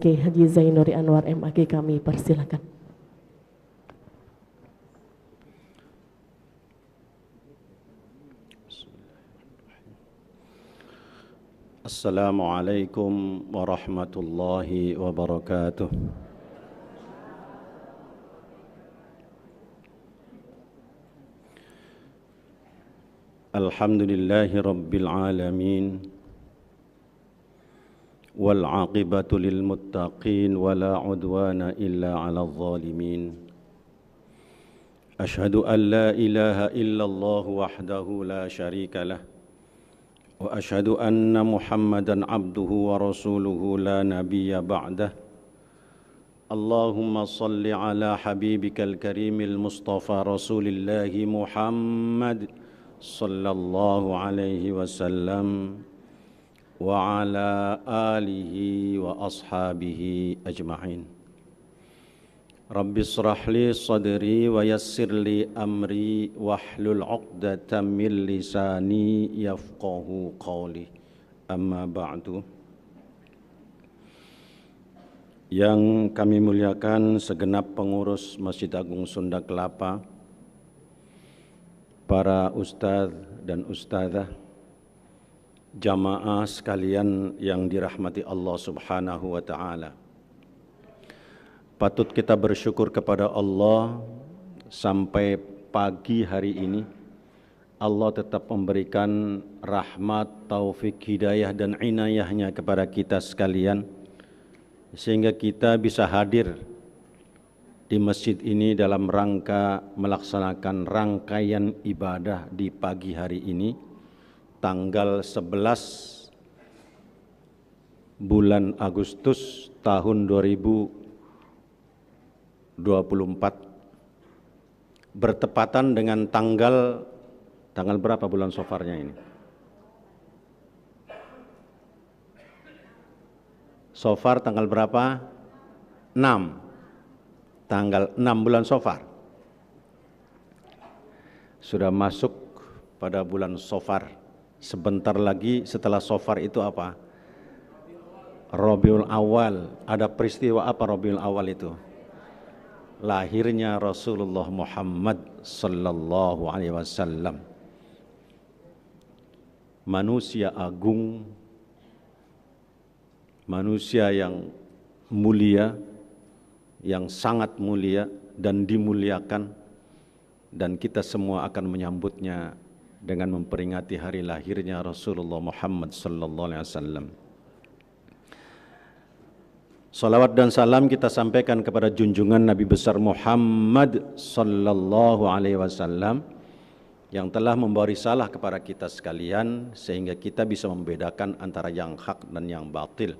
Kiai Haji Zainuri Anwar MAG kami persilakan. Assalamualaikum warahmatullahi wabarakatuh. Alhamdulillahi rabbil alamin. والعاقبة للمتقين ولا عدوان إلا على الظالمين أشهد أن لا إله إلا الله وحده لا شريك له وأشهد أن محمدًا عبده ورسوله لا نبي بعده اللهم صل على حبيبك الكريم المصطفى رسول الله محمد صلى الله عليه وسلم وعلى آله وأصحابه أجمعين رب اشرح لي صدري ويسر لي أمري واحلل عقدة من لساني يفقه قولي أما بعد. Yang kami muliakan segenap pengurus Masjid Agung Sunda Kelapa, para ustadz dan ustadzah, jamaah sekalian yang dirahmati Allah Subhanahu wa ta'ala. Patut kita bersyukur kepada Allah sampai pagi hari ini Allah tetap memberikan rahmat, taufik, hidayah dan inayahnya kepada kita sekalian, sehingga kita bisa hadir di masjid ini dalam rangka melaksanakan rangkaian ibadah di pagi hari ini, tanggal 11 bulan Agustus tahun 2024, bertepatan dengan tanggal berapa bulan Sofarnya ini? Sofar tanggal berapa? 6. Tanggal 6 bulan Sofar. Sudah masuk pada bulan Sofar. Sebentar lagi setelah Sofar itu apa? Rabiul Awal. Ada peristiwa apa Rabiul Awal itu? Lahirnya Rasulullah Muhammad sallallahu alaihi wasallam. Manusia agung, manusia yang mulia, yang sangat mulia dan dimuliakan, dan kita semua akan menyambutnya dengan memperingati hari lahirnya Rasulullah Muhammad sallallahu alaihi wasallam. Salawat dan salam kita sampaikan kepada junjungan Nabi besar Muhammad sallallahu alaihi wasallam yang telah membawa risalah kepada kita sekalian sehingga kita bisa membedakan antara yang hak dan yang batil.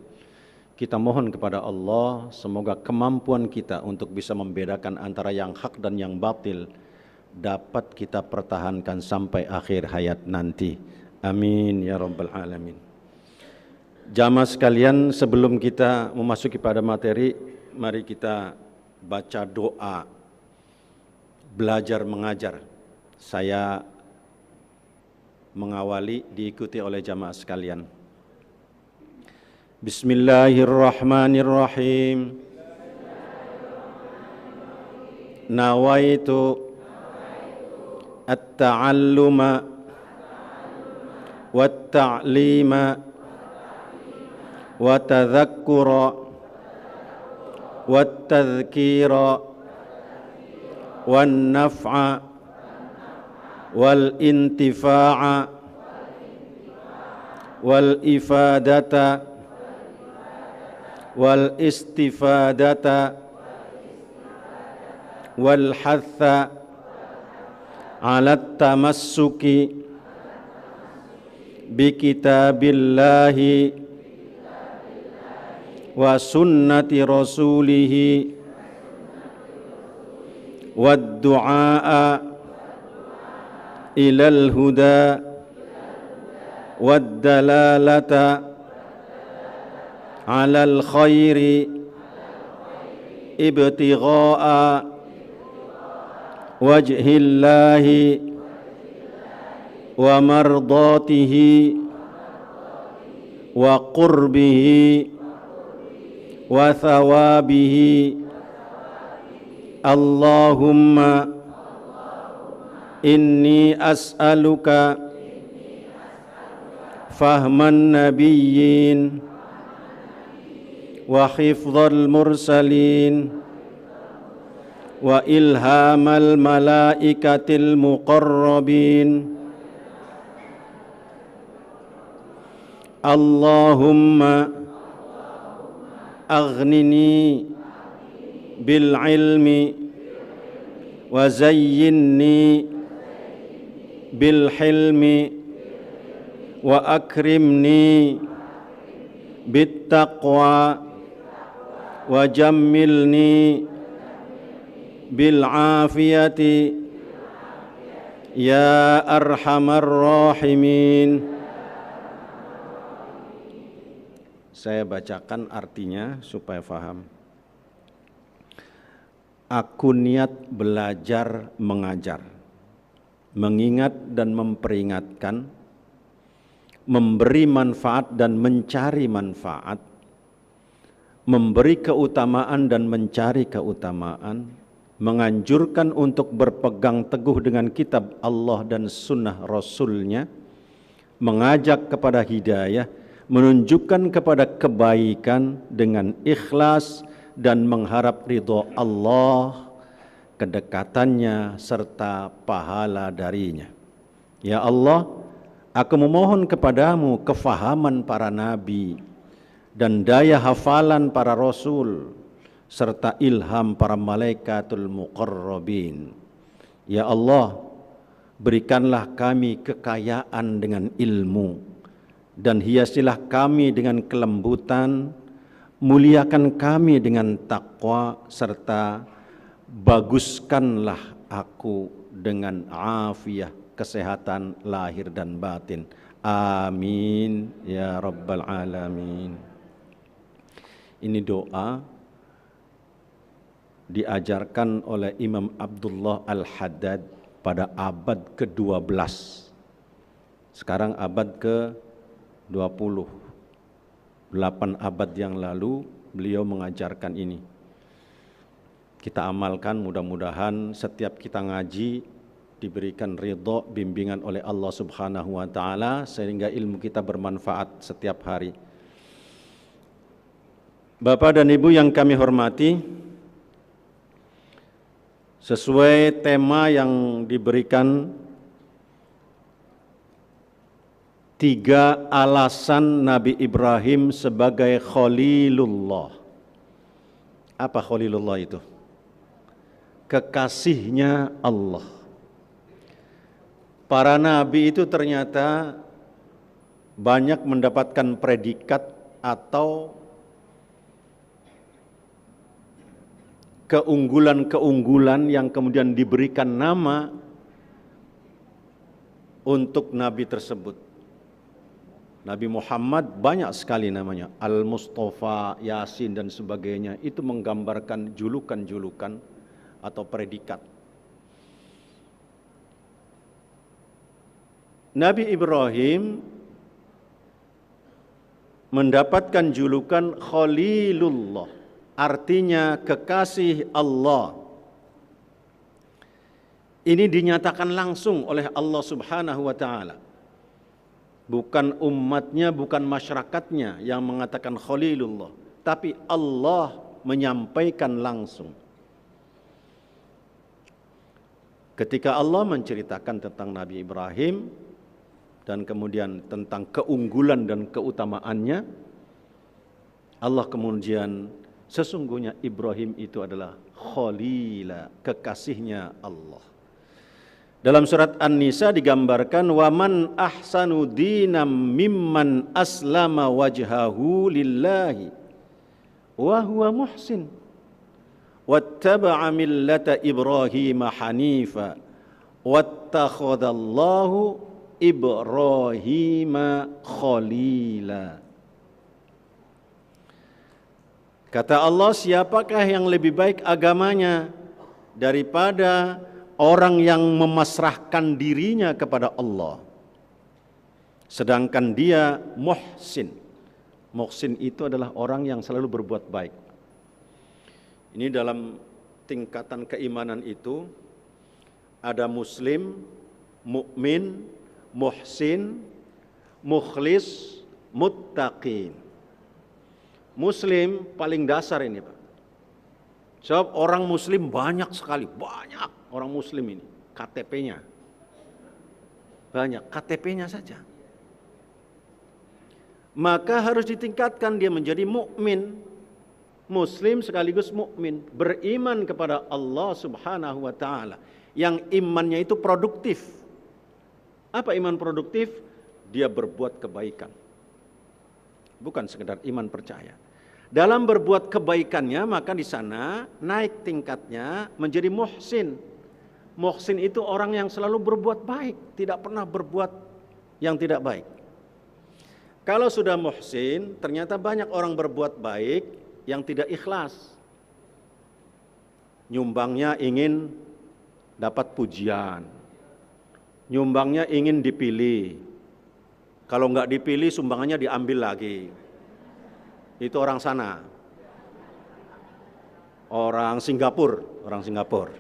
Kita mohon kepada Allah semoga kemampuan kita untuk bisa membedakan antara yang hak dan yang batil dapat kita pertahankan sampai akhir hayat nanti. Amin ya rabbal alamin. Jamaah sekalian, sebelum kita memasuki pada materi, mari kita baca doa belajar mengajar. Saya mengawali, diikuti oleh jamaah sekalian. Bismillahirrahmanirrahim. Nawaitu at-ta'alluma wat-ta'lima wa tadhakkura wat-tadhkira wan-naf'a wal-intifa'a wal-ifadata wal-istifadata wal-hatha ala tamassuki bi kitabillahi wa sunnati rasulihi wad du'a ilal huda wad dalalata alal khairi ibtigha'a wajhillahi wa mardatihi wa qurbihi wa thawabihi. Allahumma inni as'aluka fahman nabiyyin wa hifdzal mursalin wa ilhamal malaikatil muqarrabin. Allahumma aghnini bil ilmi wa zayyinni bil hilmi wa akrimni bit taqwa wa jammilni bil afiyati ya arhamar rahimin. Saya bacakan artinya supaya faham. Aku niat belajar mengajar, mengingat dan memperingatkan, memberi manfaat dan mencari manfaat, memberi keutamaan dan mencari keutamaan, menganjurkan untuk berpegang teguh dengan kitab Allah dan sunnah Rasul-Nya, mengajak kepada hidayah, menunjukkan kepada kebaikan dengan ikhlas dan mengharap ridho Allah, kedekatannya serta pahala darinya. Ya Allah, aku memohon kepadamu kefahaman para nabi dan daya hafalan para rasul serta ilham para malaikatul muqarrabin. Ya Allah, berikanlah kami kekayaan dengan ilmu dan hiasilah kami dengan kelembutan, muliakan kami dengan takwa, serta baguskanlah aku dengan afiah, kesehatan lahir dan batin. Amin ya rabbal alamin. Ini doa diajarkan oleh Imam Abdullah Al-Haddad pada abad ke-12. Sekarang abad ke-20. 8 abad yang lalu beliau mengajarkan ini. Kita amalkan, mudah-mudahan setiap kita ngaji diberikan ridho, bimbingan oleh Allah Subhanahu wa taala sehingga ilmu kita bermanfaat setiap hari. Bapak dan Ibu yang kami hormati, sesuai tema yang diberikan, 3 alasan Nabi Ibrahim sebagai Khalilullah. Apa Khalilullah itu? Kekasihnya Allah. Para nabi itu ternyata banyak mendapatkan predikat atau keunggulan-keunggulan yang kemudian diberikan nama untuk nabi tersebut. Nabi Muhammad banyak sekali namanya, Al-Mustafa, Yasin dan sebagainya. Itu menggambarkan julukan-julukan atau predikat. Nabi Ibrahim mendapatkan julukan Khalilullah, artinya kekasih Allah. Ini dinyatakan langsung oleh Allah Subhanahu wa taala. Bukan umatnya, bukan masyarakatnya yang mengatakan Khalilullah, tapi Allah menyampaikan langsung. Ketika Allah menceritakan tentang Nabi Ibrahim dan kemudian tentang keunggulan dan keutamaannya, Allah kemudian sesungguhnya Ibrahim itu adalah Khalila, kekasihnya Allah. Dalam surat An-Nisa digambarkan waman ahsanu dinam mimman aslama wajhahu lillahi wa huwa muhsin wattaba'a millata Ibrahim hanifa wattakhadallahu Ibrahim khalila. Kata Allah, siapakah yang lebih baik agamanya daripada orang yang memasrahkan dirinya kepada Allah, sedangkan dia muhsin. Muhsin itu adalah orang yang selalu berbuat baik. Ini dalam tingkatan keimanan itu ada muslim, mukmin, muhsin, mukhlis, muttaqin. Muslim paling dasar ini, Pak. Sebab orang muslim banyak sekali, banyak orang muslim ini, KTP-nya. Banyak, KTP-nya saja. Maka harus ditingkatkan dia menjadi mukmin, muslim sekaligus mukmin, beriman kepada Allah Subhanahu wa taala, yang imannya itu produktif. Apa iman produktif? Dia berbuat kebaikan. Bukan sekedar iman percaya. Dalam berbuat kebaikannya, maka di sana naik tingkatnya menjadi muhsin. Muhsin itu orang yang selalu berbuat baik, tidak pernah berbuat yang tidak baik. Kalau sudah muhsin, ternyata banyak orang berbuat baik yang tidak ikhlas. Nyumbangnya ingin dapat pujian. Nyumbangnya ingin dipilih. Kalau nggak dipilih, sumbangannya diambil lagi. Itu orang sana. Orang Singapura.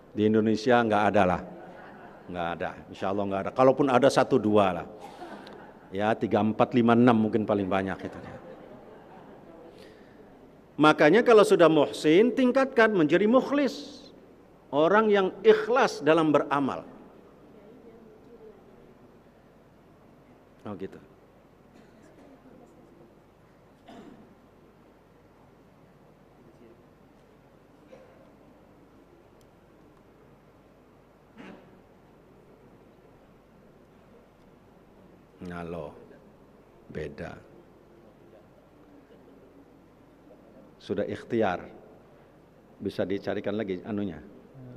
Di Indonesia nggak ada lah. Nggak ada, insya Allah nggak ada. Kalaupun ada 1-2 lah. Ya 3, 4, 5, 6 mungkin paling banyak itu. Makanya kalau sudah muhsin, tingkatkan menjadi mukhlis. Orang yang ikhlas dalam beramal. Oh gitu. Nah loh, beda. Sudah ikhtiar, bisa dicarikan lagi anunya,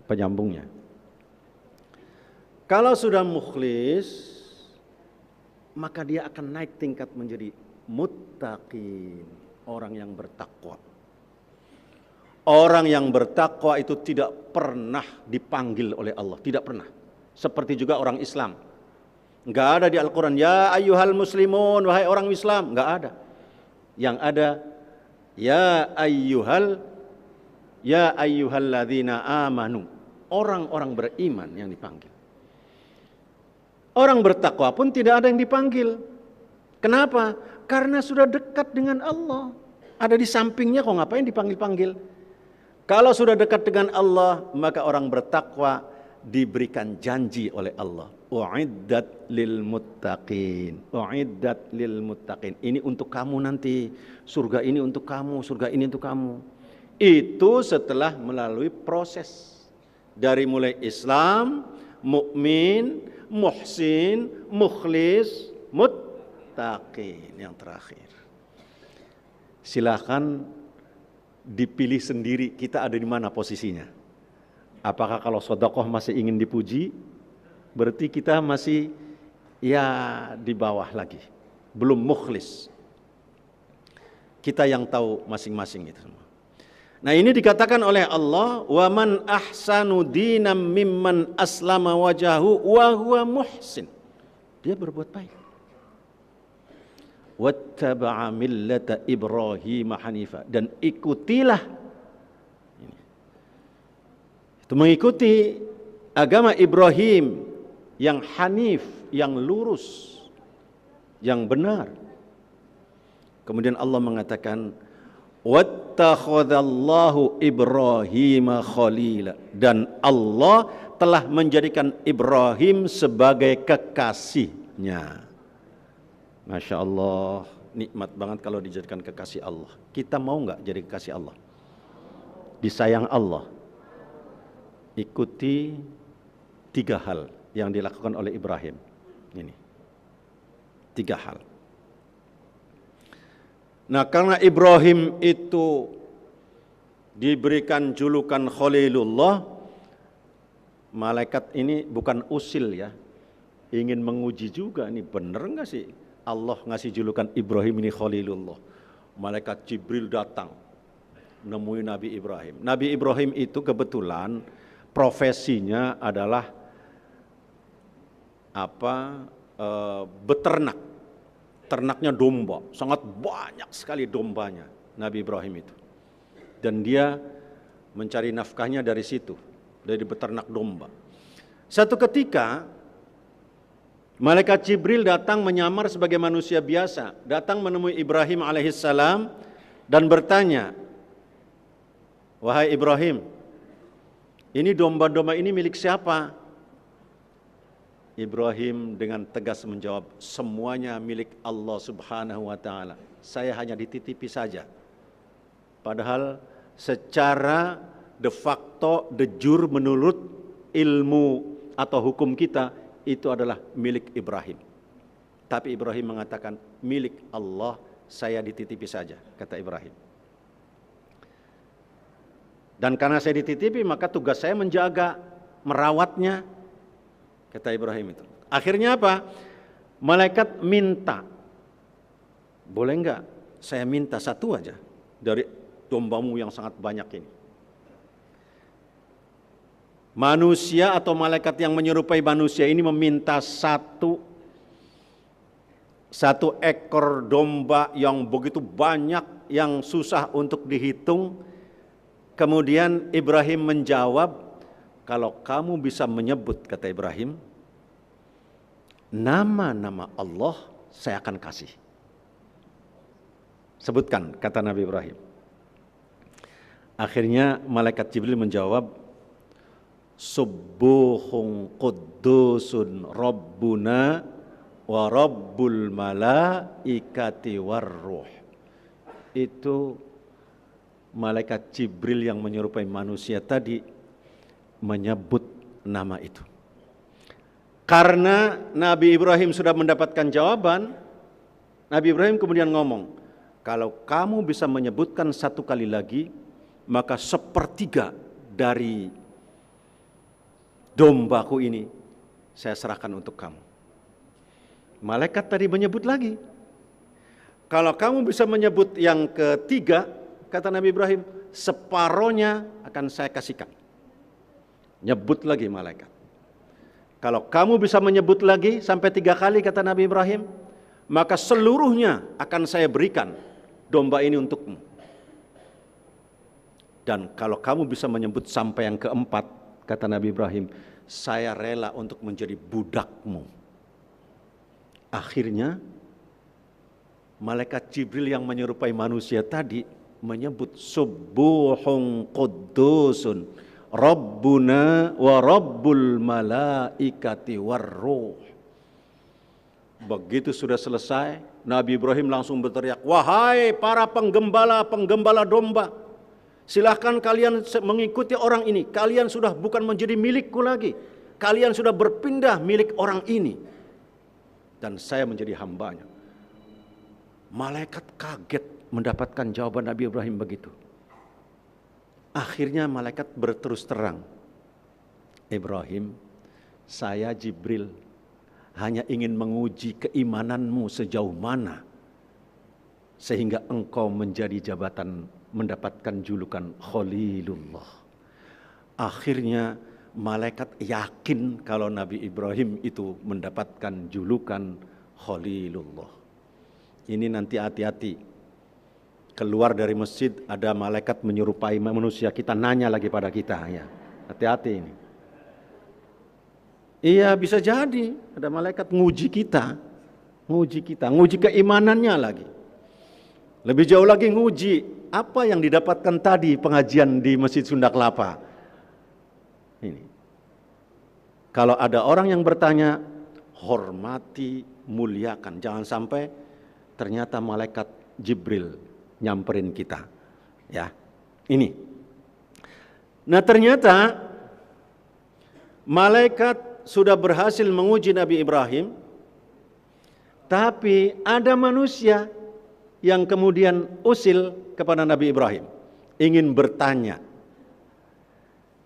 penyambungnya. Kalau sudah mukhlis, maka dia akan naik tingkat menjadi muttaqin, orang yang bertakwa. Orang yang bertakwa itu tidak pernah dipanggil oleh Allah, tidak pernah. Seperti juga orang Islam. Enggak ada di Al-Quran, ya ayyuhal muslimun, wahai orang Islam, enggak ada. Yang ada, ya ayyuhalladzina amanu, orang-orang beriman yang dipanggil. Orang bertakwa pun tidak ada yang dipanggil. Kenapa? Karena sudah dekat dengan Allah. Ada di sampingnya, kok ngapain dipanggil-panggil? Kalau sudah dekat dengan Allah, maka orang bertakwa diberikan janji oleh Allah. U'iddat lil muttaqin. U'iddat lil muttaqin. Ini untuk kamu nanti. Surga ini untuk kamu, surga ini untuk kamu. Itu setelah melalui proses dari mulai Islam, mukmin, muhsin, mukhlis, muttaqin yang terakhir. Silakan dipilih sendiri kita ada di mana posisinya. Apakah kalau sedekah masih ingin dipuji, berarti kita masih ya di bawah lagi, belum mukhlis. Kita yang tahu masing-masing itu semua. Nah ini dikatakan oleh Allah, wa man ahsanu dinam mimman aslama wajahu wa huwa muhsin. Dia berbuat baik. Wattaba'a millata Ibrahim hanifa, dan ikutilah itu mengikuti agama Ibrahim yang hanif, yang lurus, yang benar. Kemudian Allah mengatakan wattakhadallahu Ibrahim khalila, dan Allah telah menjadikan Ibrahim sebagai kekasihnya. Masya Allah, nikmat banget kalau dijadikan kekasih Allah. Kita mau nggak jadi kekasih Allah? Disayang Allah. Ikuti 3 hal yang dilakukan oleh Ibrahim. Ini 3 hal. Nah karena Ibrahim itu diberikan julukan Khalilullah, malaikat ini bukan usil ya, ingin menguji juga, ini bener nggak sih Allah ngasih julukan Ibrahim ini Khalilullah. Malaikat Jibril datang menemui Nabi Ibrahim. Nabi Ibrahim itu kebetulan profesinya adalah beternak. Ternaknya domba, sangat banyak sekali dombanya Nabi Ibrahim itu. Dan dia mencari nafkahnya dari situ, dari beternak domba. Satu ketika malaikat Jibril datang menyamar sebagai manusia biasa, datang menemui Ibrahim alaihissalam dan bertanya, "Wahai Ibrahim, ini domba-domba ini milik siapa?" Ibrahim dengan tegas menjawab, "Semuanya milik Allah Subhanahu wa taala. Saya hanya dititipi saja." Padahal secara de facto, de jure, menurut ilmu atau hukum kita, itu adalah milik Ibrahim. Tapi Ibrahim mengatakan, milik Allah, saya dititipi saja, kata Ibrahim. Dan karena saya dititipi, maka tugas saya menjaga, merawatnya, kata Ibrahim itu. Akhirnya apa? Malaikat minta, boleh enggak saya minta satu aja dari dombamu yang sangat banyak ini. Manusia atau malaikat yang menyerupai manusia ini meminta satu ekor domba yang begitu banyak, yang susah untuk dihitung. Kemudian Ibrahim menjawab, "Kalau kamu bisa menyebut," kata Ibrahim, "nama-nama Allah, saya akan kasih." Sebutkan, kata Nabi Ibrahim. Akhirnya malaikat Jibril menjawab, "Subuhun Quddusun Rabbuna wa Rabbul Malaikati Warruh." Itu malaikat Jibril yang menyerupai manusia tadi menyebut nama itu. Karena Nabi Ibrahim sudah mendapatkan jawaban, Nabi Ibrahim kemudian ngomong, "Kalau kamu bisa menyebutkan satu kali lagi, maka sepertiga dari dombaku ini saya serahkan untuk kamu." Malaikat tadi menyebut lagi, "Kalau kamu bisa menyebut yang ketiga," kata Nabi Ibrahim, "separohnya akan saya kasihkan." Nyebut lagi malaikat. "Kalau kamu bisa menyebut lagi sampai 3 kali," kata Nabi Ibrahim, "maka seluruhnya akan saya berikan domba ini untukmu. Dan kalau kamu bisa menyebut sampai yang keempat," kata Nabi Ibrahim, "saya rela untuk menjadi budakmu." Akhirnya malaikat Jibril yang menyerupai manusia tadi menyebut, "Subuhun Quddusun Rabbuna wa Rabbul Malaikati Warruh." Begitu sudah selesai, Nabi Ibrahim langsung berteriak, "Wahai para penggembala domba, silahkan kalian mengikuti orang ini. Kalian sudah bukan menjadi milikku lagi. Kalian sudah berpindah milik orang ini. Dan saya menjadi hambanya." Malaikat kaget mendapatkan jawaban Nabi Ibrahim begitu. Akhirnya malaikat berterus terang, "Ibrahim, saya Jibril hanya ingin menguji keimananmu sejauh mana sehingga engkau menjadi jabatan mendapatkan julukan Khalilullah." Akhirnya malaikat yakin kalau Nabi Ibrahim itu mendapatkan julukan Khalilullah. Ini nanti hati-hati, keluar dari masjid ada malaikat menyerupai manusia, kita nanya lagi pada kita, ya hati-hati ini. Iya, bisa jadi ada malaikat nguji kita, nguji keimanannya lagi. Lebih jauh lagi nguji apa yang didapatkan tadi pengajian di Masjid Sunda Kelapa. Ini. Kalau ada orang yang bertanya, hormati, muliakan. Jangan sampai ternyata malaikat Jibril nyamperin kita. Ya, ini. Nah, ternyata malaikat sudah berhasil menguji Nabi Ibrahim, tapi ada manusia yang kemudian usil kepada Nabi Ibrahim, ingin bertanya.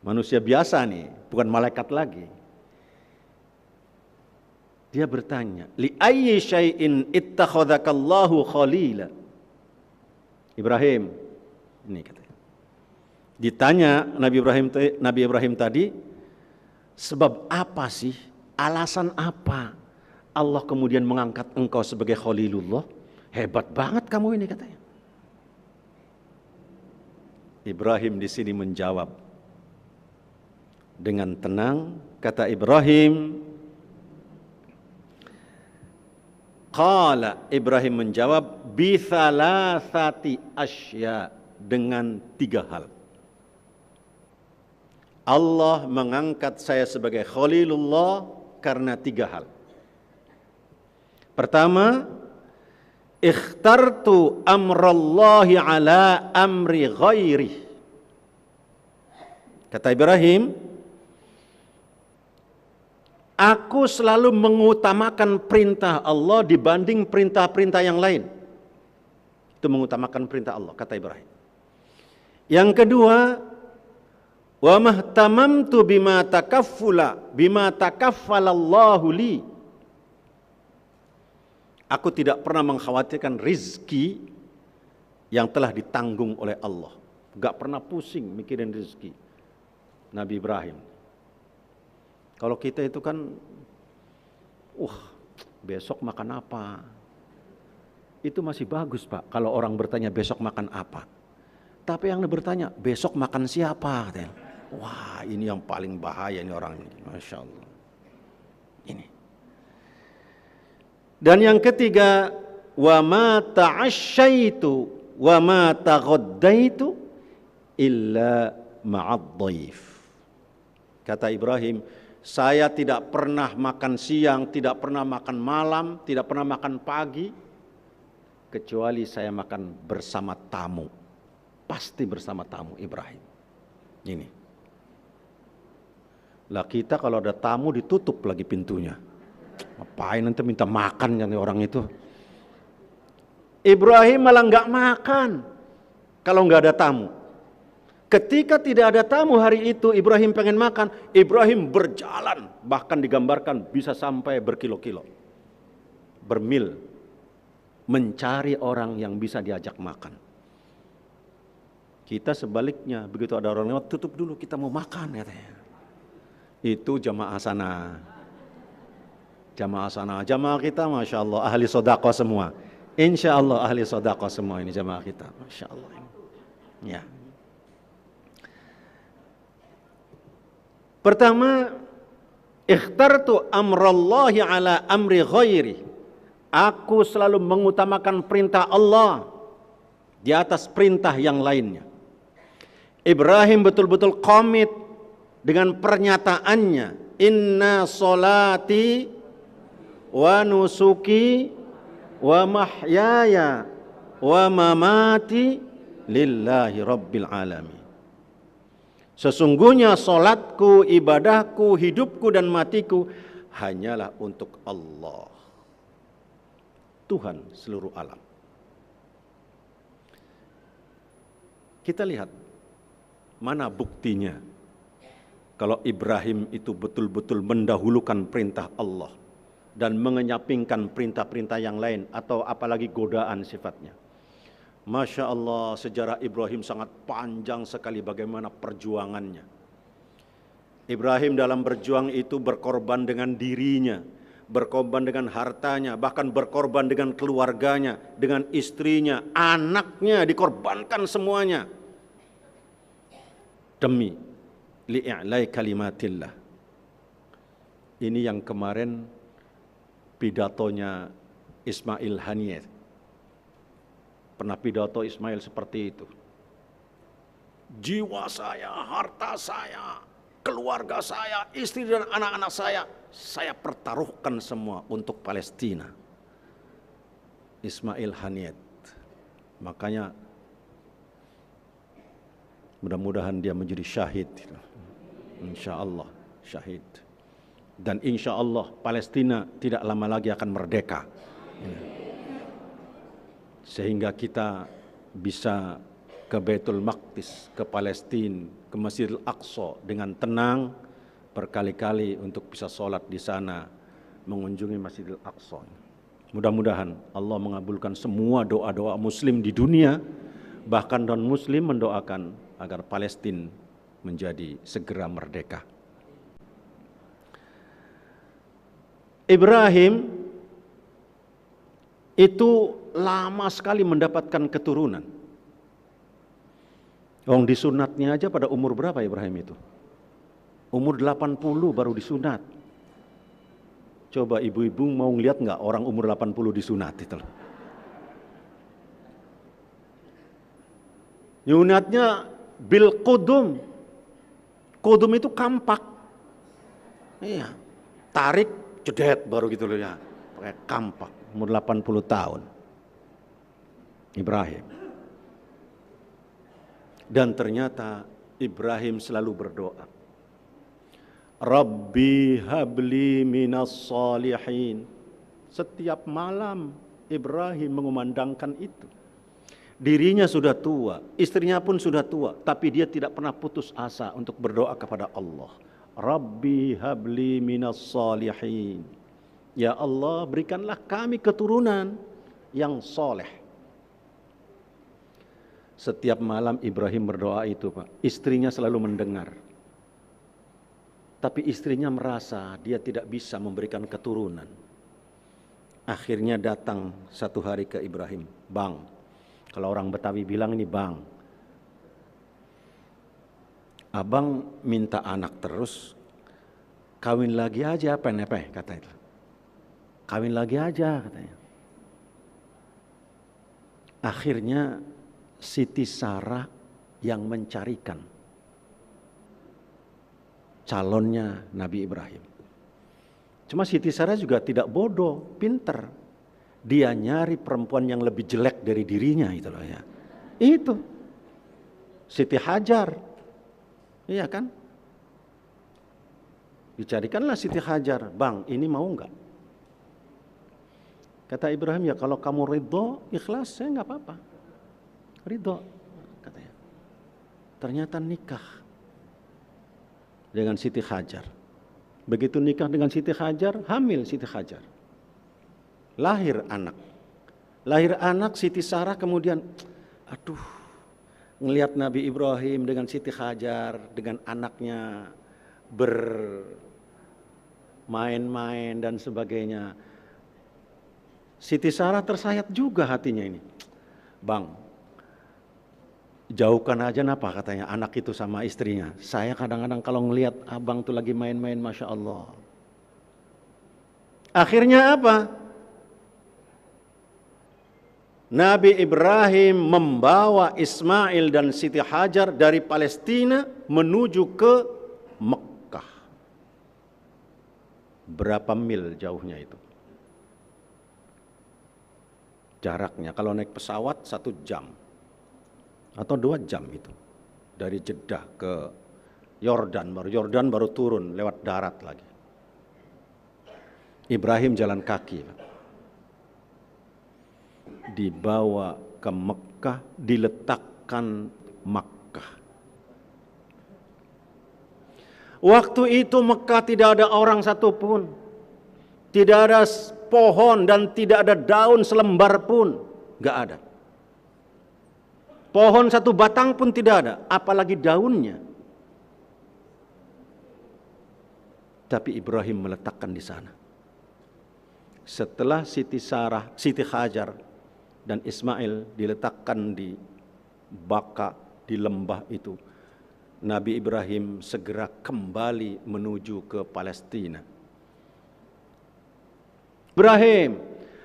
Manusia biasa nih, bukan malaikat lagi. Dia bertanya, "Li ayyi syai'in ittakhadhakallahu khalila?" Ibrahim, ini katanya. Ditanya Nabi Ibrahim tadi, sebab apa sih, alasan apa Allah kemudian mengangkat engkau sebagai Khalilullah? Hebat banget kamu ini, katanya. Ibrahim di sini menjawab dengan tenang. Kata Ibrahim, qala, Ibrahim menjawab, bi thalathati asya, dengan 3 hal. Allah mengangkat saya sebagai Khalilullah karena 3 hal. Pertama, ikhtartu amrallahi ala amri ghairi. Kata Ibrahim, aku selalu mengutamakan perintah Allah dibanding perintah-perintah yang lain. Itu mengutamakan perintah Allah, kata Ibrahim. Yang kedua, wa mahtamamtu bima takaffalallahu li. Aku tidak pernah mengkhawatirkan rizki yang telah ditanggung oleh Allah. Gak pernah pusing mikirin rizki. Nabi Ibrahim. Kalau kita itu kan, besok makan apa? Itu masih bagus, Pak, kalau orang bertanya besok makan apa. Tapi yang bertanya besok makan siapa? Wah, ini yang paling bahaya ini orang ini. Masya Allah. Ini. Dan yang ketiga, wa ma ta'asyaitu wa ma taghaddaitu illa ma'ad dhaif. Kata Ibrahim, saya tidak pernah makan siang, tidak pernah makan malam, tidak pernah makan pagi, kecuali saya makan bersama tamu. Pasti bersama tamu Ibrahim. Ini. Lah kita kalau ada tamu ditutup lagi pintunya. Ngapain nanti minta makan yang orang itu? Ibrahim malah nggak makan kalau nggak ada tamu. Ketika tidak ada tamu hari itu, Ibrahim pengen makan. Ibrahim berjalan, bahkan digambarkan bisa sampai berkilo-kilo, bermil, mencari orang yang bisa diajak makan. Kita sebaliknya, begitu ada orang lewat, tutup dulu, kita mau makan katanya. Itu jamaah sana. Jamaah kita Masya Allah ahli sodaqah semua. Insya Allah ahli sodaqah semua ini jamaah kita. Masya Allah. Ya. Pertama, ikhtartu amrallahi ala amri ghairi. Aku selalu mengutamakan perintah Allah di atas perintah yang lainnya. Ibrahim betul-betul komit dengan pernyataannya, inna solati wa nusuki wa mahyaya wa mamati lillahi rabbil alamin. Sesungguhnya solatku, ibadahku, hidupku dan matiku hanyalah untuk Allah, Tuhan seluruh alam. Kita lihat mana buktinya kalau Ibrahim itu betul-betul mendahulukan perintah Allah dan mengenyampingkan perintah-perintah yang lain atau apalagi godaan sifatnya. Masya Allah, sejarah Ibrahim sangat panjang sekali bagaimana perjuangannya. Ibrahim dalam berjuang itu berkorban dengan dirinya, berkorban dengan hartanya, bahkan berkorban dengan keluarganya, dengan istrinya, anaknya, dikorbankan semuanya. Demi li'a'lai kalimatillah. Ini yang kemarin pidatonya Ismail Haniyeh. Pernah pidato Ismail seperti itu. Jiwa saya, harta saya, keluarga saya, istri dan anak-anak saya pertaruhkan semua untuk Palestina. Ismail Haniyeh. Makanya mudah-mudahan dia menjadi syahid. Insya Allah syahid. Dan insya Allah Palestina tidak lama lagi akan merdeka. Sehingga kita bisa ke Baitul Maqdis, ke Palestina, ke Masjidil Aqsa dengan tenang berkali-kali untuk bisa sholat di sana, mengunjungi Masjidil Aqsa. Mudah-mudahan Allah mengabulkan semua doa-doa muslim di dunia, bahkan non-muslim mendoakan agar Palestina menjadi segera merdeka. Ibrahim itu lama sekali mendapatkan keturunan. Wong disunatnya aja pada umur berapa Ibrahim itu? Umur 80 baru disunat. Coba ibu-ibu mau ngeliat nggak orang umur 80 disunat itu loh. Nyunatnya bil qudum. Qudum itu kampak. Iya. Tarik, jedet baru gitu loh ya. Pakai kampak. Umur 80 tahun. Ibrahim. Dan ternyata Ibrahim selalu berdoa. Rabbi habli minas salihin. Setiap malam Ibrahim mengumandangkan itu. Dirinya sudah tua, istrinya pun sudah tua, tapi dia tidak pernah putus asa untuk berdoa kepada Allah. Rabbi habli minas salihin. Ya Allah, berikanlah kami keturunan yang soleh. Setiap malam Ibrahim berdoa itu, Pak. Istrinya selalu mendengar. Tapi istrinya merasa dia tidak bisa memberikan keturunan. Akhirnya datang satu hari ke Ibrahim. Bang, kalau orang Betawi bilang ini bang. Abang minta anak terus. Kawin lagi aja apa-apa kata itu. Kawin lagi aja katanya. Akhirnya Siti Sarah yang mencarikan calonnya Nabi Ibrahim. Cuma Siti Sarah juga tidak bodoh, pinter. Dia nyari perempuan yang lebih jelek dari dirinya itu loh ya. Itu Siti Hajar. Iya kan? Dicarikanlah Siti Hajar. Bang, ini mau enggak? Kata Ibrahim, ya kalau kamu ridho, ikhlas, saya enggak apa-apa. Ridho katanya. Ternyata nikah dengan Siti Hajar. Begitu nikah dengan Siti Hajar, hamil Siti Hajar. Lahir anak. Lahir anak Siti Sarah kemudian, aduh, ngelihat Nabi Ibrahim dengan Siti Hajar, dengan anaknya bermain-main dan sebagainya. Siti Sarah tersayat juga hatinya ini. Bang, jauhkan aja napa katanya anak itu sama istrinya. Saya kadang-kadang kalau ngelihat abang tuh lagi main-main, Masya Allah. Akhirnya apa? Nabi Ibrahim membawa Ismail dan Siti Hajar dari Palestina menuju ke Mekah. Berapa mil jauhnya itu? Jaraknya kalau naik pesawat 1 jam. Atau 2 jam itu dari Jeddah ke Yordan baru turun lewat darat lagi. Ibrahim jalan kaki, dibawa ke Mekah, diletakkan Makkah. Waktu itu Mekah tidak ada orang satupun, tidak ada pohon dan tidak ada daun selembar pun, nggak ada. Pohon satu batang pun tidak ada, apalagi daunnya. Tapi Ibrahim meletakkan di sana. Setelah Siti Sarah, Siti Hajar dan Ismail diletakkan di Baka, di lembah itu, Nabi Ibrahim segera kembali menuju ke Palestina. Ibrahim,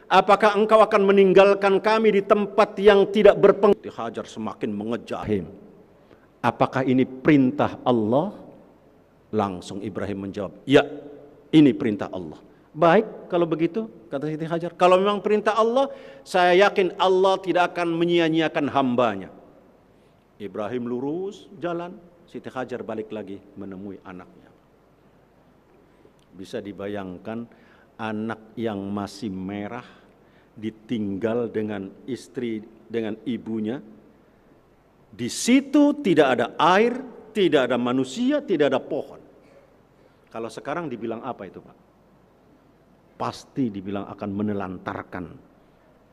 apakah engkau akan meninggalkan kami di tempat yang tidak berpengaruh? Hajar semakin mengejar. Apakah ini perintah Allah? Langsung Ibrahim menjawab, ya, ini perintah Allah. Baik, kalau begitu, kata Siti Hajar, kalau memang perintah Allah, saya yakin Allah tidak akan menyia-nyiakan hambanya. Ibrahim lurus jalan, Siti Hajar balik lagi menemui anaknya. Bisa dibayangkan anak yang masih merah ditinggal dengan istri, dengan ibunya. Di situ tidak ada air, tidak ada manusia, tidak ada pohon. Kalau sekarang dibilang apa itu, Pak? Pasti dibilang akan menelantarkan.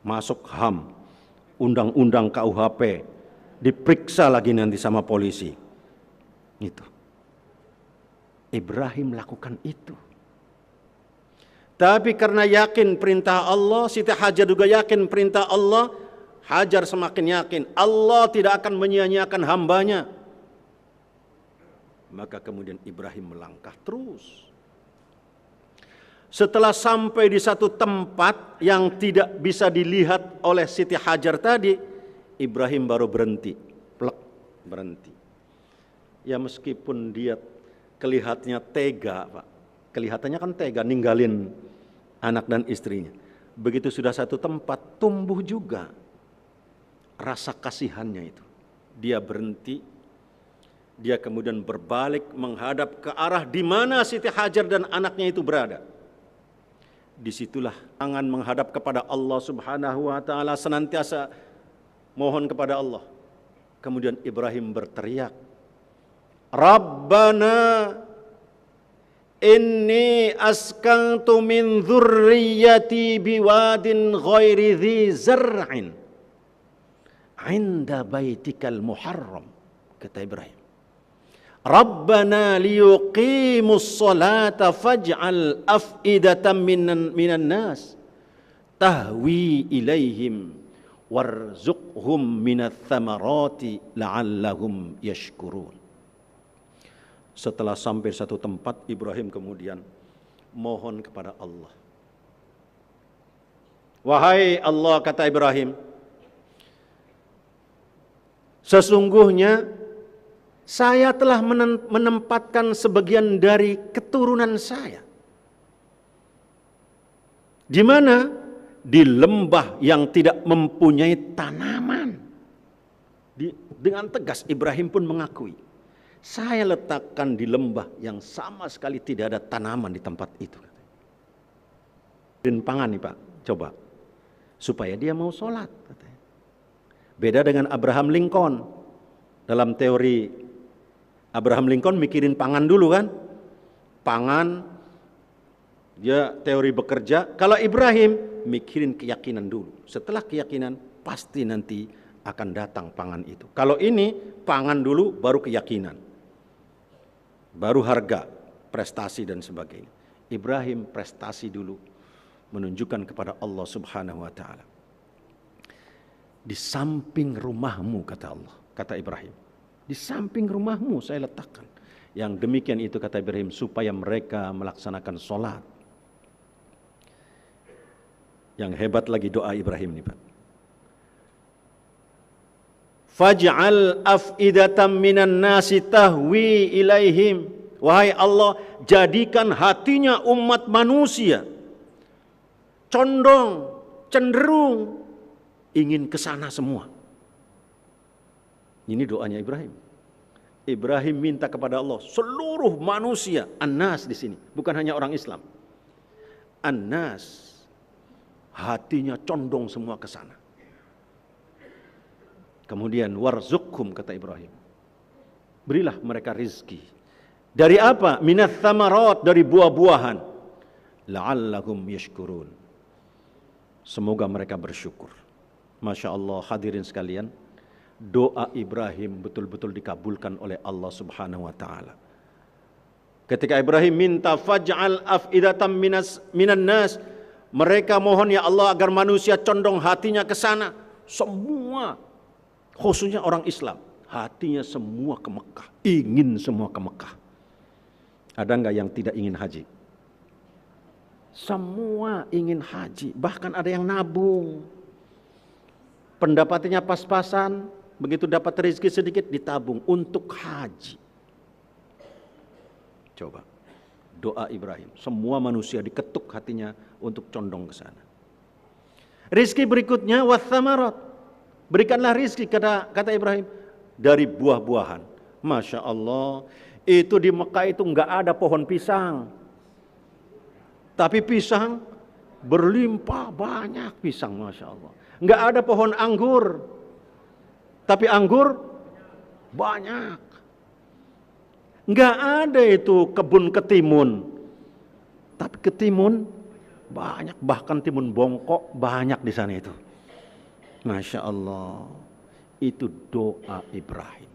Masuk HAM, undang-undang KUHP, diperiksa lagi nanti sama polisi. Itu. Ibrahim lakukan itu. Tapi karena yakin perintah Allah, Siti Hajar juga yakin perintah Allah, Hajar semakin yakin Allah tidak akan menyia-nyiakan hambanya. Maka kemudian Ibrahim melangkah terus. Setelah sampai di satu tempat yang tidak bisa dilihat oleh Siti Hajar tadi, Ibrahim baru berhenti. Plek, berhenti. Ya meskipun dia kelihatannya tega, Pak. Kelihatannya kan tega ninggalin anak dan istrinya. Begitu sudah satu tempat, tumbuh juga rasa kasihannya itu. Dia berhenti. Dia kemudian berbalik menghadap ke arah di mana Siti Hajar dan anaknya itu berada. Disitulah tangan menghadap kepada Allah Subhanahu wa ta'ala, senantiasa mohon kepada Allah. Kemudian Ibrahim berteriak, Rabbana inni askantu min dzurriyyati biwadin ghairi dzi zar'in 'inda baitikal muharram. Kata Ibrahim, Rabbana liyuqimus salata faj'al af'idatan minan nas tahwi ilaihim warzuqhum minats thamarati la'allahum yashkurun. Setelah sampai satu tempat, Ibrahim kemudian mohon kepada Allah. Wahai Allah, kata Ibrahim, sesungguhnya saya telah menempatkan sebagian dari keturunan saya. Di mana? Di lembah yang tidak mempunyai tanaman. Dengan tegas Ibrahim pun mengakui, saya letakkan di lembah yang sama sekali tidak ada tanaman di tempat itu. Dan pangan nih Pak, coba. Supaya dia mau sholat. Katanya. Beda dengan Abraham Lincoln. Dalam teori Abraham Lincoln mikirin pangan dulu kan. Pangan, dia teori bekerja. Kalau Ibrahim mikirin keyakinan dulu. Setelah keyakinan pasti nanti akan datang pangan itu. Kalau ini pangan dulu baru keyakinan. Baru harga, prestasi dan sebagainya. Ibrahim prestasi dulu menunjukkan kepada Allah Subhanahu wa ta'ala. Di samping rumahmu, kata Allah, kata Ibrahim. Di samping rumahmu saya letakkan. Yang demikian itu kata Ibrahim supaya mereka melaksanakan sholat. Yang hebat lagi doa Ibrahim ini Pak. Faj'al af'idatan minan nasi tahwi ilaihim. Wahai Allah, jadikan hatinya umat manusia condong, cenderung ingin ke sana semua. Ini doanya Ibrahim. Ibrahim minta kepada Allah seluruh manusia, an-nas di sini, bukan hanya orang Islam. An-nas, hatinya condong semua ke sana. Kemudian warzuqhum, kata Ibrahim. Berilah mereka rizki. Dari apa? Minats tsamarat, dari buah-buahan. La'allahum yashkurun. Semoga mereka bersyukur. Masya Allah, hadirin sekalian. Doa Ibrahim betul-betul dikabulkan oleh Allah Subhanahu wa ta'ala. Ketika Ibrahim minta faj'al af'idatan minan nas, mereka mohon ya Allah agar manusia condong hatinya ke sana. Semua, khususnya orang Islam, hatinya semua ke Mekah, ingin semua ke Mekah. Ada enggak yang tidak ingin haji? Semua ingin haji, bahkan ada yang nabung. Pendapatannya pas-pasan, begitu dapat rezeki sedikit ditabung untuk haji. Coba, doa Ibrahim. Semua manusia diketuk hatinya untuk condong ke sana. Rizki berikutnya wathamarat. Berikanlah rizki, kata Ibrahim, dari buah-buahan. Masya Allah, itu di Mekah itu enggak ada pohon pisang. Tapi pisang berlimpah, banyak pisang, Masya Allah. Enggak ada pohon anggur. Tapi anggur banyak. Enggak ada itu kebun ketimun. Tapi ketimun banyak, bahkan timun bongkok banyak di sana itu. Masya Allah, itu doa Ibrahim.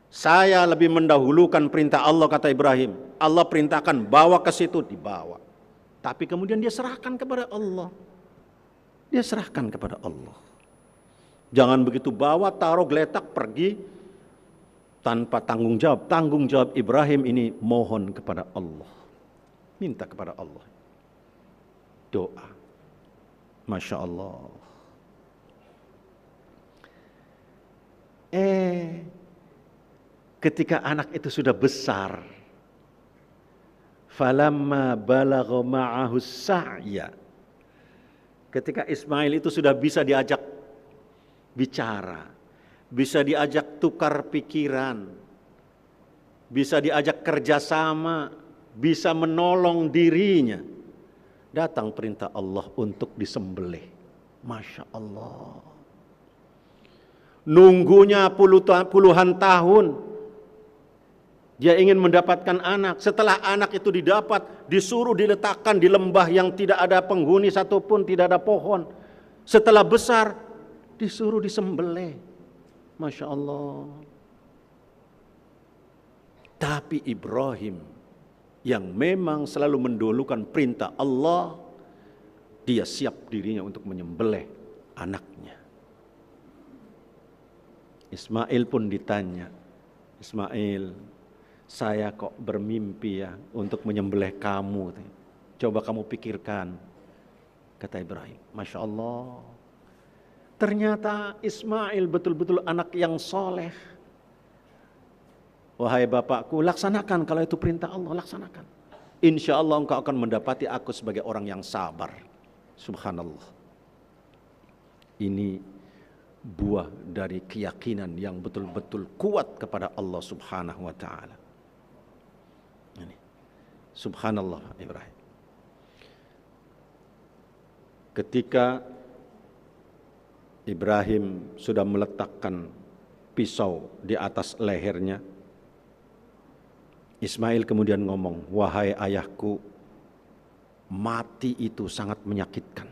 Saya lebih mendahulukan perintah Allah, kata Ibrahim. Allah perintahkan bawa ke situ, dibawa. Tapi kemudian dia serahkan kepada Allah. Dia serahkan kepada Allah. Jangan begitu bawa, taruh, geletak, pergi tanpa tanggung jawab. Tanggung jawab Ibrahim ini mohon kepada Allah. Minta kepada Allah. Doa. Masya Allah. Ketika anak itu sudah besar, falamma balagha ma'ahu sa'ya, ketika Ismail itu sudah bisa diajak bicara, bisa diajak tukar pikiran, bisa diajak kerjasama, bisa menolong dirinya, datang perintah Allah untuk disembelih. Masya Allah. Nunggunya puluhan tahun. Dia ingin mendapatkan anak. Setelah anak itu didapat, disuruh diletakkan di lembah yang tidak ada penghuni satupun, tidak ada pohon. Setelah besar, disuruh disembelih. Masya Allah. Tapi Ibrahim yang memang selalu mendahulukan perintah Allah, dia siap dirinya untuk menyembelih anaknya. Ismail pun ditanya, Ismail, saya kok bermimpi ya untuk menyembelih kamu. Coba kamu pikirkan, kata Ibrahim. Masya Allah. Ternyata Ismail betul-betul anak yang soleh. Wahai bapakku, laksanakan kalau itu perintah Allah, laksanakan. Insya Allah engkau akan mendapati aku sebagai orang yang sabar. Subhanallah. Ini buah dari keyakinan yang betul-betul kuat kepada Allah Subhanahu wa ta'ala. Ini. Subhanallah Ibrahim. Ketika Ibrahim sudah meletakkan pisau di atas lehernya, Ismail kemudian ngomong, wahai ayahku, mati itu sangat menyakitkan.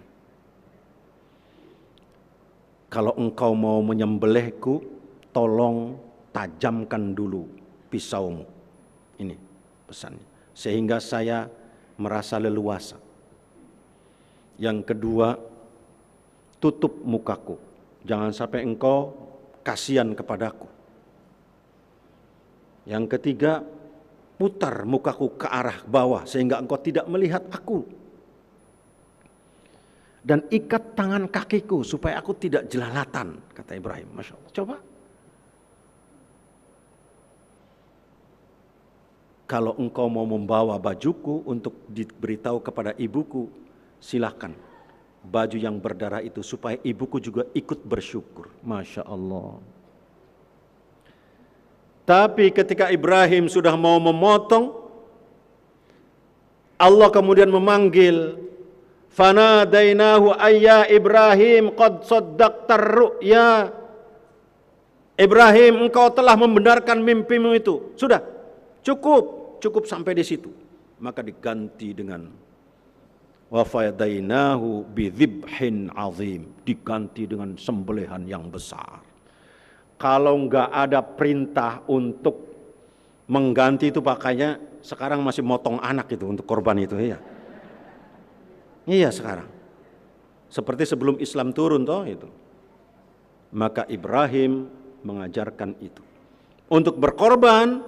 Kalau engkau mau menyembelihku, tolong tajamkan dulu pisaumu. Ini pesannya. Sehingga saya merasa leluasa. Yang kedua, tutup mukaku. Jangan sampai engkau kasihan kepadaku. Yang ketiga, putar mukaku ke arah bawah sehingga engkau tidak melihat aku. Dan ikat tangan kakiku supaya aku tidak jelalatan, kata Ibrahim. Masya Allah. Coba. Kalau engkau mau membawa bajuku untuk diberitahu kepada ibuku, silakan. Baju yang berdarah itu supaya ibuku juga ikut bersyukur. Masya Allah. Tapi ketika Ibrahim sudah mau memotong, Allah kemudian memanggil, fanadainahu ayya Ibrahim qad saddaqtar ru'ya. Ibrahim, engkau telah membenarkan mimpimu itu. Sudah, cukup sampai di situ. Maka diganti dengan wa fadainahu bidzibhin azim, diganti dengan sembelihan yang besar. Kalau enggak ada perintah untuk mengganti itu, pakainya sekarang masih motong anak itu untuk korban itu ya. Iya sekarang. Seperti sebelum Islam turun toh itu. Maka Ibrahim mengajarkan itu. Untuk berkorban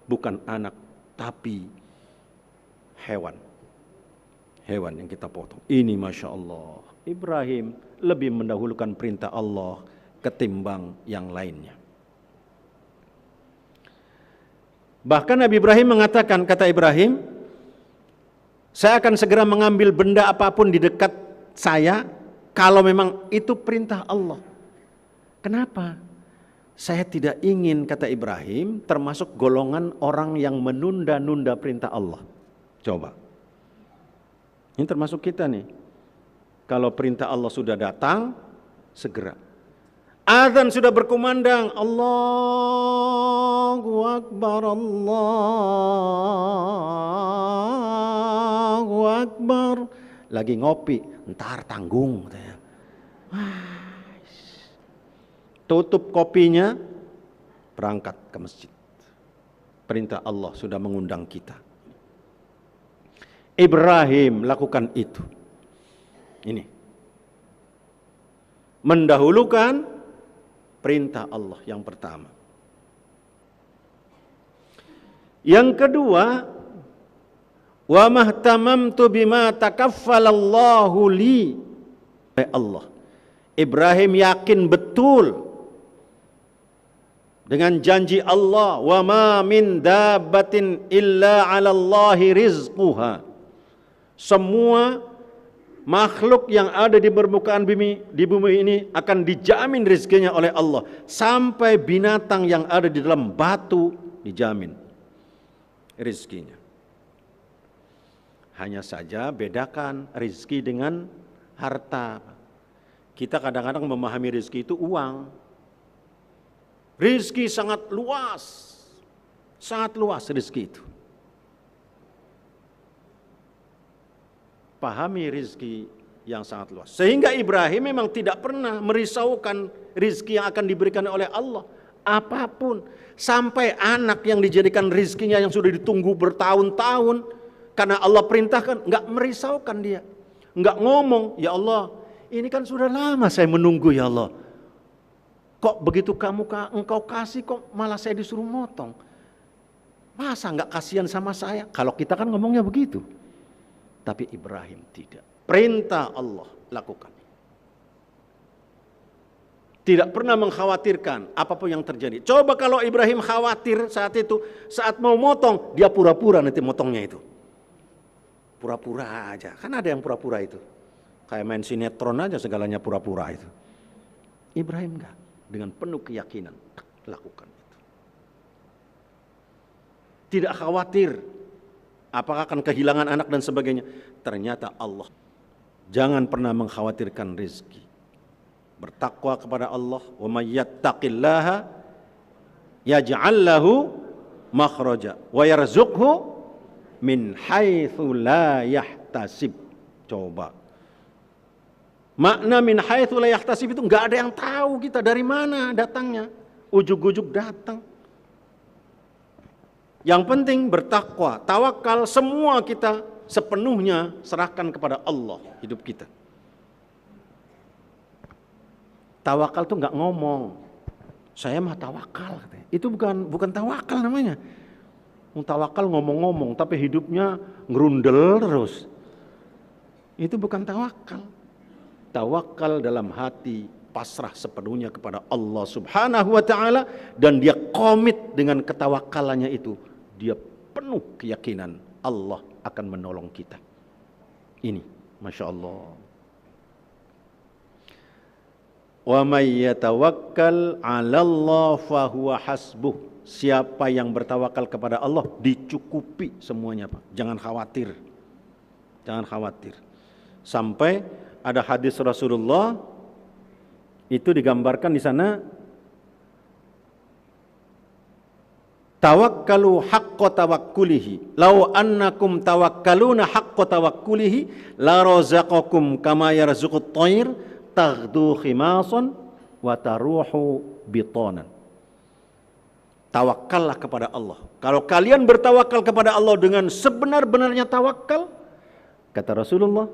bukan anak tapi hewan. Hewan yang kita potong. Ini Masya Allah. Ibrahim lebih mendahulukan perintah Allah ketimbang yang lainnya. Bahkan Nabi Ibrahim mengatakan, kata Ibrahim, saya akan segera mengambil benda apapun di dekat saya kalau memang itu perintah Allah. Kenapa? Saya tidak ingin, kata Ibrahim, termasuk golongan orang yang menunda-nunda perintah Allah. Coba. Ini termasuk kita nih. Kalau perintah Allah sudah datang, segera. Azan sudah berkumandang, Allahu Akbar, Allahu Akbar. Lagi ngopi, ntar tanggung. Tutup kopinya, berangkat ke masjid. Perintah Allah sudah mengundang kita. Ibrahim lakukan itu. Ini. mendahulukan perintah Allah yang pertama. Yang kedua, wa mahtamamtu bima takaffalallahu li. Allah. Ibrahim yakin betul dengan janji Allah, wa ma min dabbatin illa 'alallahi rizquha. Semua makhluk yang ada di permukaan di bumi ini akan dijamin rezekinya oleh Allah, sampai binatang yang ada di dalam batu dijamin rezekinya. Hanya saja bedakan rezeki dengan harta. Kita kadang-kadang memahami rezeki itu uang. Rezeki sangat luas rezeki itu. Pahami rezeki yang sangat luas. Sehingga Ibrahim memang tidak pernah merisaukan rezeki yang akan diberikan oleh Allah. Apapun. Sampai anak yang dijadikan rezekinya yang sudah ditunggu bertahun-tahun, karena Allah perintahkan, nggak merisaukan dia. Nggak ngomong, ya Allah, ini kan sudah lama saya menunggu ya Allah. Kok begitu engkau kasih, kok malah saya disuruh motong. Masa nggak kasihan sama saya? Kalau kita kan ngomongnya begitu. Tapi Ibrahim tidak. Perintah Allah lakukan. Tidak pernah mengkhawatirkan apapun yang terjadi. Coba kalau Ibrahim khawatir saat itu, saat mau motong, dia pura-pura nanti motongnya itu. Pura-pura aja. Kan ada yang pura-pura itu. Kayak main sinetron aja segalanya pura-pura itu. Ibrahim enggak. Dengan penuh keyakinan lakukan itu. Tidak khawatir apakah akan kehilangan anak dan sebagainya. Ternyata Allah. Jangan pernah mengkhawatirkan rezeki. Bertakwa kepada Allah. Wa may yattaqillaha yaj'al lahu makhraja wa yarzuqhu min haitsu la yahtasib. Coba. Makna min haitsu la yahtasib itu enggak ada yang tahu kita dari mana datangnya. Ujug-ujug datang. Yang penting bertakwa, tawakal, semua kita sepenuhnya serahkan kepada Allah hidup kita. Tawakal tuh nggak ngomong, saya mah tawakal, itu bukan tawakal namanya. Tawakal ngomong-ngomong, tapi hidupnya ngerundel terus. Itu bukan tawakal. Tawakal dalam hati, pasrah sepenuhnya kepada Allah Subhanahu wa ta'ala, dan dia komit dengan ketawakalannya itu. Dia penuh keyakinan Allah akan menolong kita. Ini, Masya Allah. Wa may yatawakkal 'alallah fahuwa hasbuh. Siapa yang bertawakal kepada Allah dicukupi semuanya, Pak. Jangan khawatir. Jangan khawatir. Sampai ada hadis Rasulullah itu digambarkan di sana, tawakkalu haqqa tawakkulihi law annakum tawakkaluna haqqa tawakkulihi la razaqakum kama yarzuqut thair taghdu khimasan wa taruhu bitanan. Tawakkallah kepada Allah. Kalau kalian bertawakal kepada Allah dengan sebenar-benarnya tawakal, kata Rasulullah,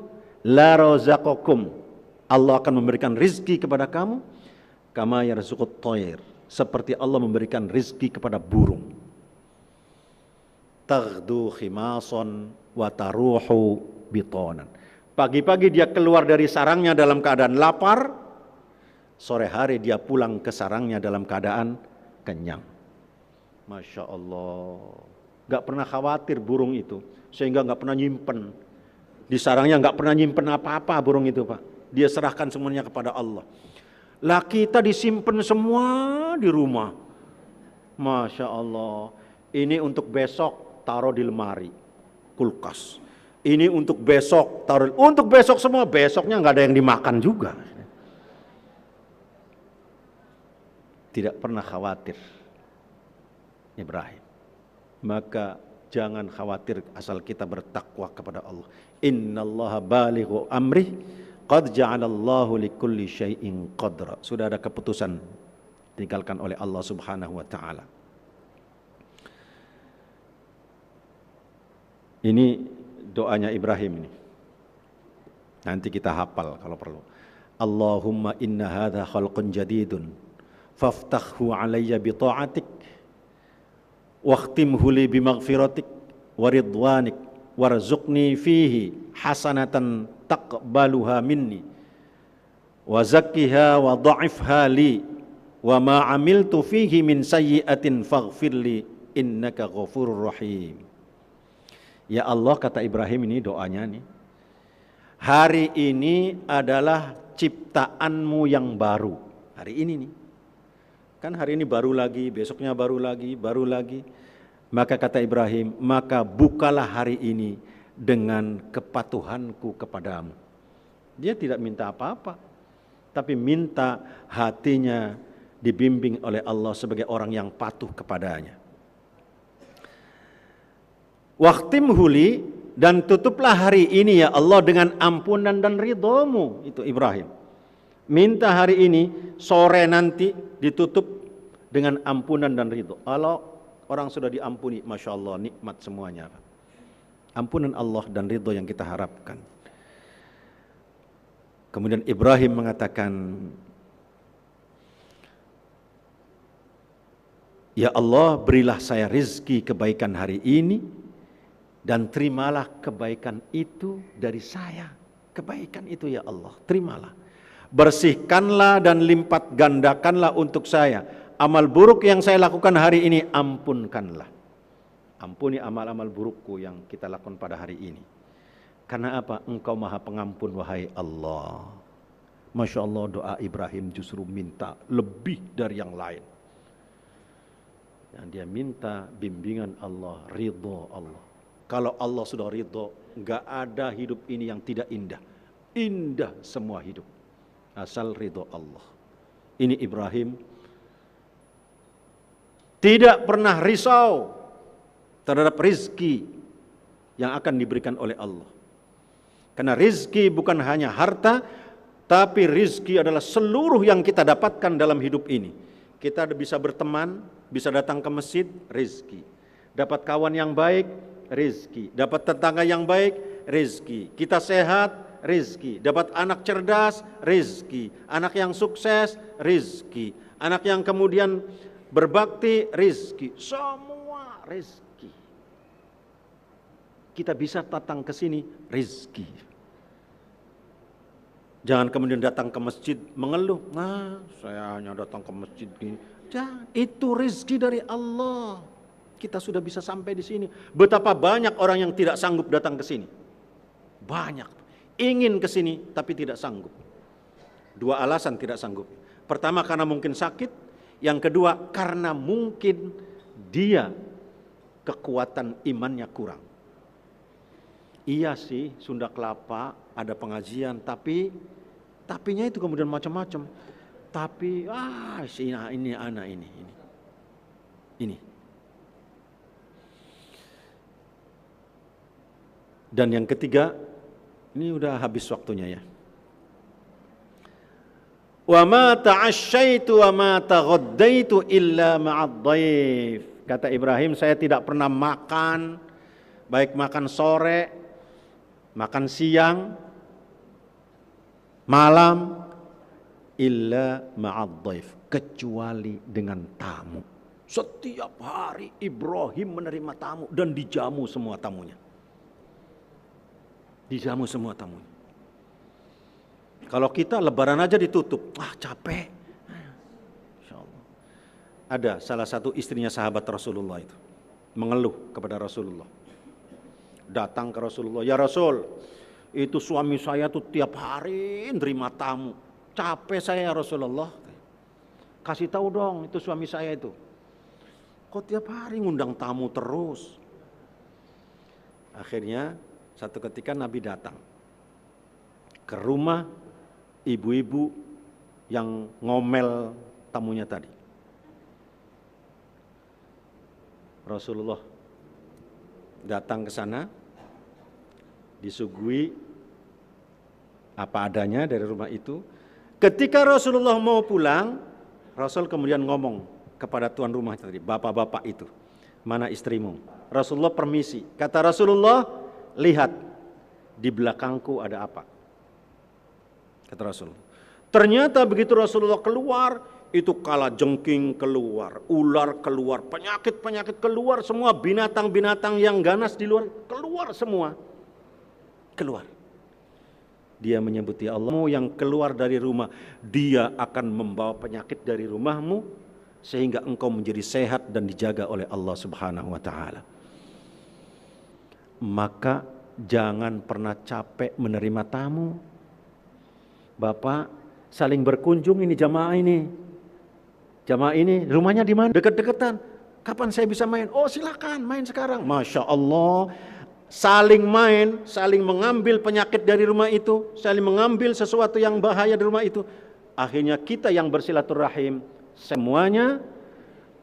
la razaqakum, Allah akan memberikan rizki kepada kamu kama yarzuqut thair, seperti Allah memberikan rizki kepada burung. Taghdu khimasan wa taruhu bitanan. Pagi-pagi dia keluar dari sarangnya dalam keadaan lapar, sore hari dia pulang ke sarangnya dalam keadaan kenyang. Masya Allah. Gak pernah khawatir burung itu, sehingga gak pernah nyimpen. Di sarangnya gak pernah nyimpen apa-apa burung itu, Pak. Dia serahkan semuanya kepada Allah. Lah kita disimpan semua di rumah. Masya Allah. Ini untuk besok taruh di lemari, kulkas. Ini untuk besok taruh. Untuk besok semua, besoknya gak ada yang dimakan juga. Tidak pernah khawatir Ibrahim. Maka jangan khawatir asal kita bertakwa kepada Allah. Innallaha balighu amrih qad ja'alallahu likulli syai'in qadra. Sudah ada keputusan ditinggalkan oleh Allah Subhanahu wa taala. Ini doanya Ibrahim ini. Nanti kita hafal kalau perlu. Allahumma inna hadha khalqun jadidun faftahhu alayya bi ta'atik wakhtimhu li bi maghfiratik wa ridwanik warzuqni fihi hasanatan taqbaluha minni wa zakkiha wa dha'ifha li wa ma amiltu fihi min sayyi'atin faghfirli innaka ghafurur rahim. Ya Allah, kata Ibrahim, ini doanya nih, hari ini adalah ciptaanmu yang baru. Hari ini nih, kan hari ini baru lagi, besoknya baru lagi, baru lagi. Maka kata Ibrahim, maka bukalah hari ini dengan kepatuhanku kepadamu. Dia tidak minta apa-apa, tapi minta hatinya dibimbing oleh Allah sebagai orang yang patuh kepadanya. Waqtimhu li, dan tutuplah hari ini ya Allah dengan ampunan dan ridhamu. Itu Ibrahim. Minta hari ini, sore nanti ditutup dengan ampunan dan ridho. Kalau orang sudah diampuni, Masya Allah, nikmat semuanya. Ampunan Allah dan ridho yang kita harapkan. Kemudian Ibrahim mengatakan, ya Allah, berilah saya rizki kebaikan hari ini, dan terimalah kebaikan itu dari saya. Kebaikan itu ya Allah, terimalah. Bersihkanlah dan lipat gandakanlah untuk saya. Amal buruk yang saya lakukan hari ini, ampunkanlah. Ampuni amal-amal burukku yang kita lakukan pada hari ini. Karena apa? Engkau maha pengampun, wahai Allah. Masya Allah, doa Ibrahim justru minta lebih dari yang lain. Yang dia minta bimbingan Allah, ridho Allah. Kalau Allah sudah ridho, enggak ada hidup ini yang tidak indah. Indah semua hidup, asal ridho Allah. Ini Ibrahim tidak pernah risau terhadap rizki yang akan diberikan oleh Allah. Karena rizki bukan hanya harta, tapi rizki adalah seluruh yang kita dapatkan dalam hidup ini. Kita bisa berteman, bisa datang ke masjid, rizki. Dapat kawan yang baik, rizki. Dapat tetangga yang baik, rizki. Kita sehat, rizki. Dapat anak cerdas, rizki. Anak yang sukses, rizki. Anak yang kemudian berbakti, rizki. Semua rizki. Kita bisa datang ke sini, rizki. Jangan kemudian datang ke masjid mengeluh, nah saya hanya datang ke masjid gini. Jangan, itu rizki dari Allah. Kita sudah bisa sampai di sini. Betapa banyak orang yang tidak sanggup datang ke sini. Banyak. Ingin ke sini tapi tidak sanggup. Dua alasan tidak sanggup. Pertama, karena mungkin sakit. Yang kedua, karena mungkin dia kekuatan imannya kurang. Iya sih, Sunda Kelapa ada pengajian, tapinya itu kemudian macam-macam. Tapi ini anak ini. Dan yang ketiga, ini udah habis waktunya ya. Wa ma ta'asyaitu wa ma taghaddaitu illa ma'ad dhaif. Kata Ibrahim, saya tidak pernah makan, baik makan sore, makan siang, malam, illa ma'ad dhaif, kecuali dengan tamu. Setiap hari Ibrahim menerima tamu dan dijamu semua tamunya. Dijamu semua tamunya. Kalau kita lebaran aja ditutup, capek. Insyaallah. Ada salah satu istrinya sahabat Rasulullah itu mengeluh kepada Rasulullah. Datang ke Rasulullah, ya Rasul, itu suami saya tuh tiap hari nerima tamu. Capek saya ya Rasulullah. Kasih tahu dong itu suami saya itu. Kok tiap hari ngundang tamu terus? Akhirnya satu ketika Nabi datang ke rumah ibu-ibu yang ngomel tamunya tadi. Rasulullah datang ke sana, disuguhi apa adanya dari rumah itu. Ketika Rasulullah mau pulang, Rasul kemudian ngomong kepada tuan rumah tadi, bapak-bapak itu, mana istrimu? Rasulullah permisi. Kata Rasulullah, lihat di belakangku ada apa? Kata Rasul. Ternyata begitu Rasulullah keluar, itu kalajengking keluar, ular keluar, penyakit-penyakit keluar, semua binatang-binatang yang ganas di luar keluar semua. Keluar. Dia menyebut, ya Allah, yang keluar dari rumah, dia akan membawa penyakit dari rumahmu sehingga engkau menjadi sehat dan dijaga oleh Allah Subhanahu wa taala. Maka jangan pernah capek menerima tamu. Bapak saling berkunjung ini jamaah ini. Jamaah ini rumahnya di mana? Dekat-dekatan. Kapan saya bisa main? Oh, silakan main sekarang. Masya Allah. Saling main, saling mengambil penyakit dari rumah itu, saling mengambil sesuatu yang bahaya dari rumah itu. Akhirnya kita yang bersilaturahim semuanya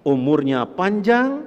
umurnya panjang,